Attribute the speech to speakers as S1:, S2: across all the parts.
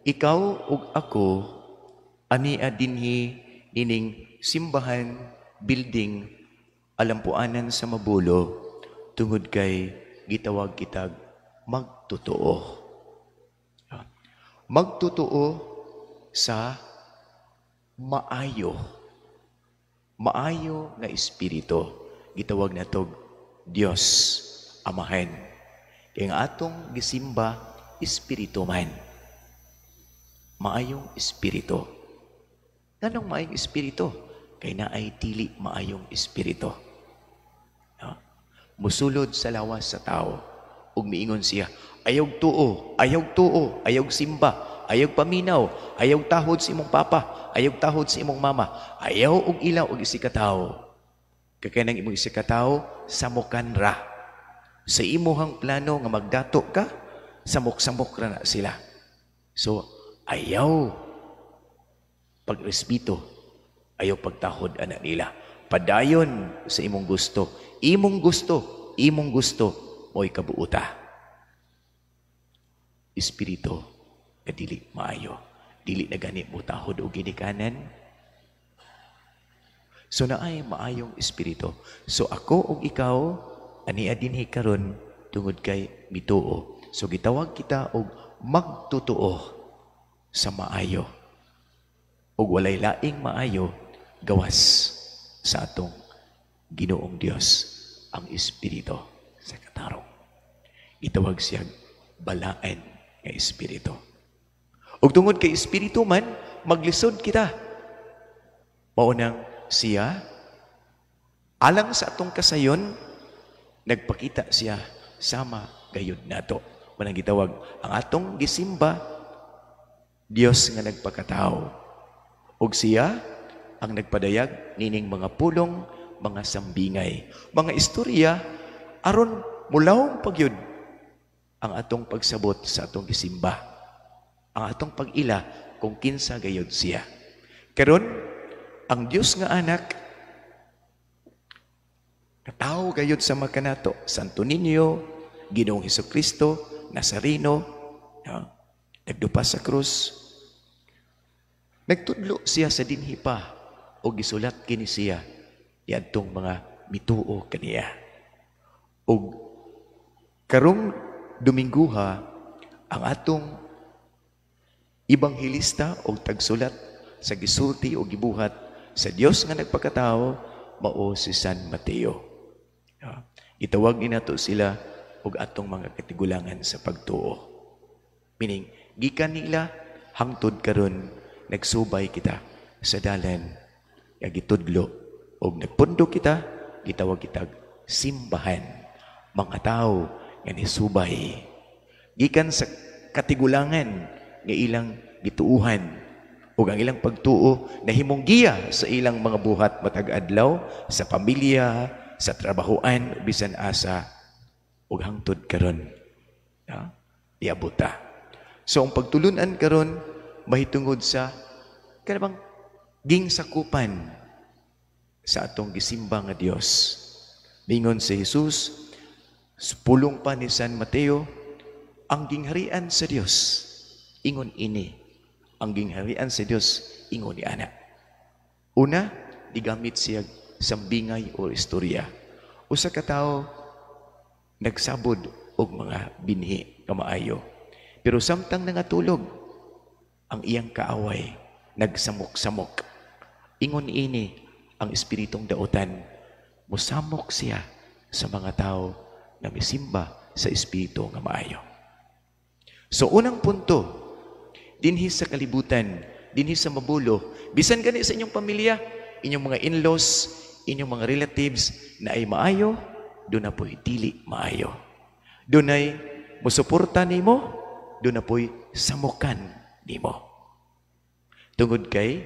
S1: Ikaw ug ako ania dinhi nining simbahan, building, alampuanan sa Mabulo tungod kay gitawag kitag magtotoo. Magtotoo sa maayo. Maayo nga espiritu. Gitawag natog Dios Amahan. Kaya nga atong gisimba, espiritu man. Maayong espiritu. Ganong maayong espiritu? Kay na ay tili maayong espiritu. Musulod sa lawas sa tao. Ug miingon siya, ayog tuo, ayog simba, ayog paminaw, ayog tahod sa imong papa, ayog tahod sa imong mama, ayaw og ilaw og isikataw. Kaya nang imong isikataw, samukan ra. Sa imuhang plano nga magdato ka, samok-samok ra na sila. So, ayaw pagrespeto, ayaw pagtahod anak nila. Padayon sa imong gusto. Imong gusto, mo'y kabuuta. Espiritu, kadili maayo. Dili na gani mo tahod o ginikanan. So naay maayong espiritu. So ako o ikaw, ania dinhi karon tungod kay mituo. So gitawag kita og magtotoo sa maayo. Og walay laing maayo gawas sa atong Ginoong Dios ang espiritu sa katarong. Itawag siya balaan nga espiritu. Ug tungod kay espiritu man maglisod kita. Maunang siya alang sa atong kasayon nagpakita siya sama gayud nato. Manang gitawag ang atong gisimba Dios nga nagpakatao. Ug siya ang nagpadayag nining mga pulong, mga sambingay, mga istorya aron mulawong pagyud ang atong pagsabot sa atong gisimba. Ang atong pag-ila kung kinsa gayud siya. Karon ang Dios nga anak katao gayud sa makanato, Santo Niño, Ginoong Hesukristo, Nazareno, nagdupas sa krus. Nagtudlo siya sa dinhi pa o gisulat kini siya yadtong mga mituo kaniya. O karong Dominguha ang atong ibanghilista o tagsulat sa gisulti o gibuhat sa Dios nga nagpakatao mao si San Mateo. Itawag ni nato sila og atong mga katigulangan sa pagtuo. Meaning gikan nila hangtod karon nagsubay kita sa dalan nga gitudlo og nagpundo kita gitawag kitag simbahan, mga tao nga nisubay gikan sa katigulangan nga ilang gituuhan ug ang ilang pagtuo nahimong giya sa ilang mga buhat matag adlaw sa pamilya, sa trabahoan bisan asa ug hangtod karon iabota. So ang pagtulunan karon mahitungod sa kanang gingsakupan sa atong gisimba nga Dios. Mingon si Jesus, pulong pa ni San Mateo, ang gingharian sa Dios, ingon ini. Ang gingharian sa Dios, ingon ni ana. Una, digamit siya sambingay o istorya. Usa ka tawo nagsabod og mga binhi nga maayo. Pero samtang nangatulog, ang iyang kaaway nagsamok-samok. Ingon ini ang espiritong dautan, musamok siya sa mga tao na misimba sa espiritu nga maayo. So unang punto, dinhi sa kalibutan, dinhi sa Mabulo, bisan gani sa inyong pamilya, inyong mga in-laws, inyong mga relatives na ay maayo, doon na po'y dili maayo. Doon ay musuporta nimo, doon na po'y samukan nimo. Tungod kay,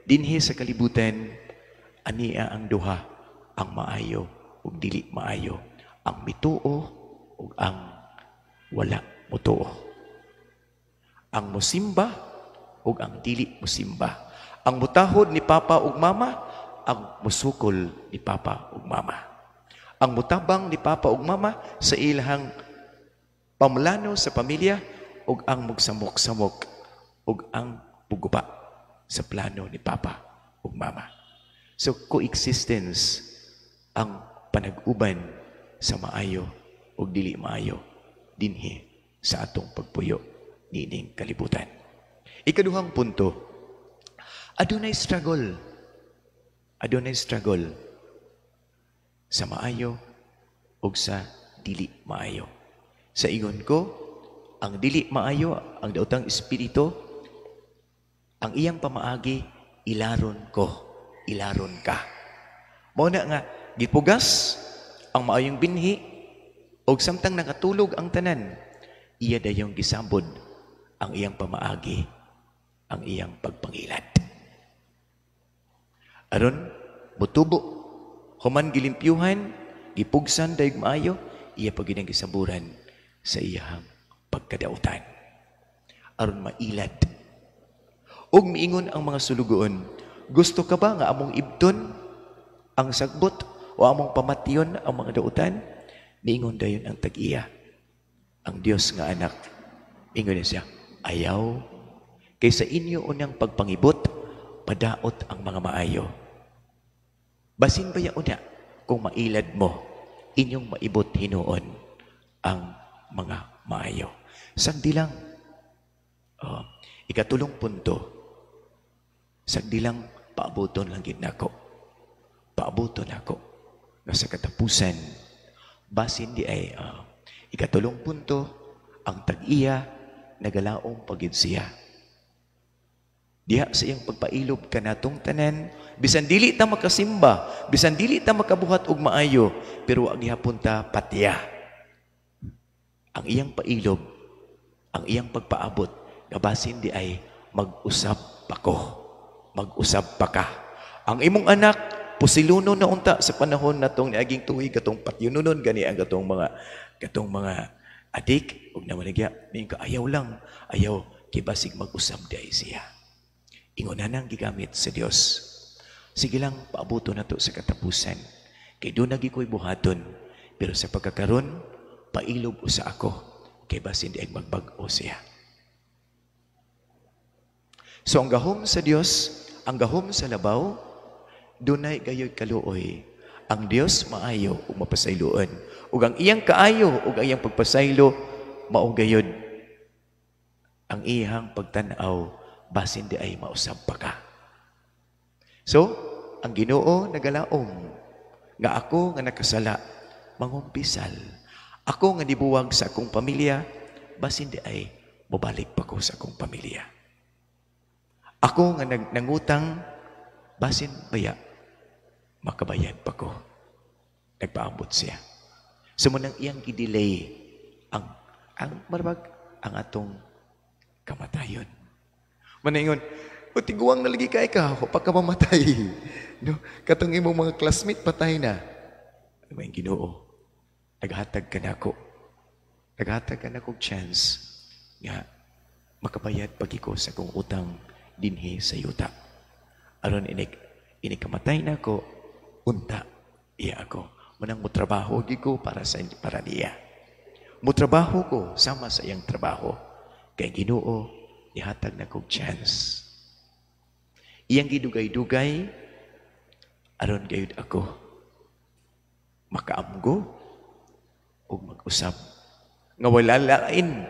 S1: dinhi sa kalibutan, ania ang duha, ang maayo ug dili maayo, ang mituo ug ang wala mutuo. Ang musimba ug ang dili musimba. Ang mutahod ni papa ug mama, ang musukol ni papa ug mama. Ang mutabang ni papa ug mama sa ilahang pamlano sa pamilya ug ang magsamok-samok ug ang pugupa sa plano ni Papa ug Mama. So, coexistence ang panag-uban sa maayo ug dili maayo dinhi sa atong pagpuyo nining kalibutan. Ikaduhang punto, adunay struggle. Adunay struggle sa maayo ug sa dili maayo. Sa ingon ko, ang dili maayo, ang daotang espiritu, ang iyang pamaagi, ilaron ko, ilaron ka. Mao na nga, gipugas ang maayong binhi, o samtang nakatulog ang tanan, iya dayong gisambod ang iyang pamaagi, ang iyang pagpangilad. Aron, mutubo, human gilimpyuhan, gipugsan dayog maayo, iya pa ginang gisaburan sa iyang pagkadautan. Aron mailad. Og miingon ang mga sulugoon, gusto ka ba nga among ibton ang sagbot o among pamation ang mga dautan? Miingon dayon ang tag-iya. Ang Dios nga anak, ingon niya siya, ayaw. Kaysa inyo unang pagpangibot, padaot ang mga maayo. Basin ba una kung mailad mo, inyong maibot hinuon ang mga maayo. Sagdi lang. Ikatulong punto. Sagdi lang, paabuton lang yun ako. Paabuton ako. Nasa katapusan, basin di ay ikatulong punto, ang tag-iya, nagalaong pagid siya. Diha sa iyang pagpailob ka natong tanan, bisan dili ta makasimba, bisan dili ta makabuhat og maayo, pero ang ihapon ta patya. Ang iyang pailob, ang iyang pagpaabot, gabasin di ay mag-usab pa ko. Mag-usab pa ka. Ang imong anak, pusiluno na unta sa panahon na itong niaging tuig, katong patyununon, gani ang katong mga adik, huwag naman nagya, may ayaw lang, ayaw, kibasig mag-usab di ay siya. Ingon na nang gigamit sa Diyos. Sige lang, paabuto na to sa katapusan. Kay doon nagi ko'y buhaton. Pero sa pagkakaroon, pailob usa ako. Kay basin di ay magbag-o siya. So ang gahom sa Diyos, ang gahom sa labaw, dunay gayoy kaluoy. Ang Diyos maayo ug mapasayloon. Ug ang iyang kaayo ug ang iyang pagpasaylo mao gayod. Ang iyang pagtan-aw basin di ay mausab pa ka. So, ang Ginoo nagalaom nga ako nga nakasala mangumpisal. Ako nga nibuwag sa akong pamilya basin di ay mobalik pa ko sa akong pamilya. Ako nga nangutang basin baya makabayad pa ko. Nagpaambot siya. Sumunang iyang gidelay ang marabag ang atong kamatayon. Manaingon, o tiguang nalagi ka ikaw, pa ka mamatay. No? Katong imong mga classmate, patay na. Ano ba yung Ginoo? Naghatag ka na ako. Naghatag ka na akong chance nga makabayad pagiko sa kong utang dinhi sa yuta. Aron inikamatay na ako, unta iya ako. Manang mutrabaho ko para niya. Mutrabaho ko sama sa iyang trabaho. Kay Ginoo, ihatag na kong chance. Iyang gidugay-dugay, aron gayud ako, makaamgo, o mag-usap. Nga wala lain,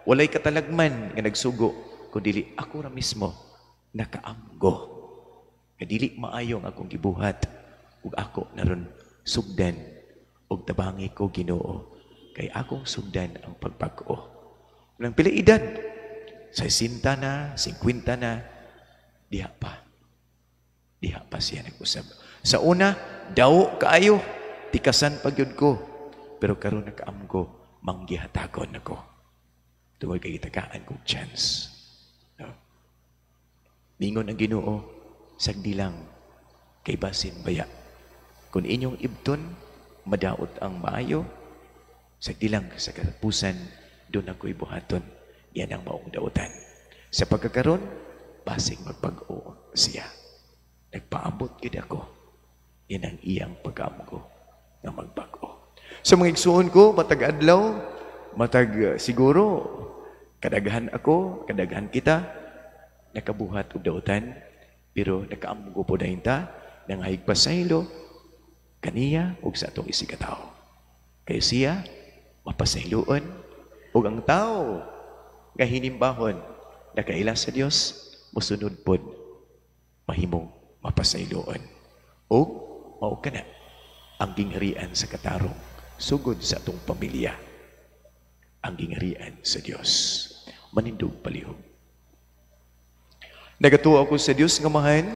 S1: walay katalagman nga nagsugo, kundi ako ra mismo, nakaamgo. Nga dili maayo ang akong gibuhat, ug ako naron sugdan, ug tabangi ko Ginoo, kay akong sugdan ang pagpag-o. Nang pila edad, 60 na, 50 na, diha pa. Diha pa siya nag-usab. Sa una, daw kaayo, tikasan pagyud ko. Pero karon nakaamgo, manggihatagon ako. Tungod kay gitagaan kong chance. No? Mingon ang Ginoo, sagdi lang, kay basin baya. Kung inyong ibton, madaot ang maayo, sagdi lang sa katapusan, doon ako'y buhaton. Yan ang maong dautan. Sa pagkakaroon, basing magpag-o siya. Nagpaabot gid ako. Yan ang iyang pag-amgo na magpag-o. Sa mga igsuon ko, matag adlaw, matag siguro, kadaghan ako, kadaghan kita, nakabuhat og dautan, pero nakaamgo po dahin ta nang higpasaylo kaniya ug sa atong isigataw. Kay siya mapasayloon ug ang tao nga hinimbahon nakaila sa Dios mosunod pod mahimong mapasayloon. Ug mao kana ang gingharian sa katarong sugod sa atong pamilya. Ang gingharian sa Dios. Manindog palihog. Nagatuo ako sa Dios nga mahan